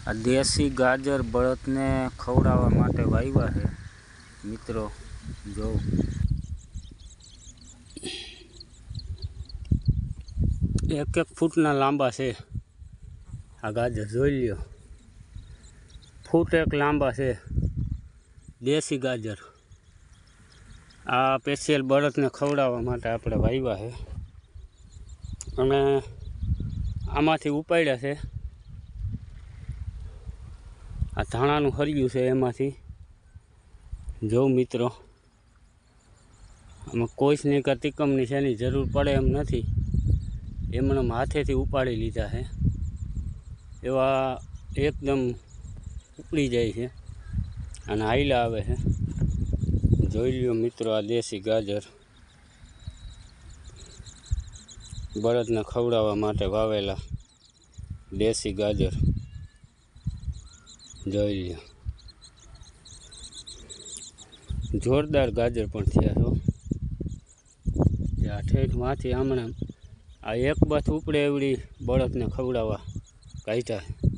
આ દેશી ગાજર બળદને ખવડાવવા માટે વાવ્યા છે મિત્રો। જો એક ફૂટના લાંબા છે આ ગાજર, જોઈ લ્યો, ફૂટ એક લાંબા છે દેશી ગાજર। આ સ્પેશિયલ બળદને ખવડાવવા માટે આપણે વાવ્યા છે અને આમાંથી ઉપાડ્યા છે। આ ધાણાનું હરિયું છે એમાંથી, જો મિત્રો, આમાં કોઈ તિકમની છે એની જરૂર પડે એમ નથી, એમણે હાથેથી ઉપાડી લીધા છે, એવા એકદમ ઉપડી જાય છે અને હાઈલા આવે છે। જોઈ લ્યો મિત્રો, આ દેશી ગાજર બળદને ખવડાવવા માટે વાવેલા દેશી ગાજર, જોઈ લ્યો, જોરદાર ગાજર પણ થયા છો। આ ઠેઠમાંથી હમણાં આ એક બસ ઉપડે એવડી બળદને ખવડાવવા કાઢ્યા।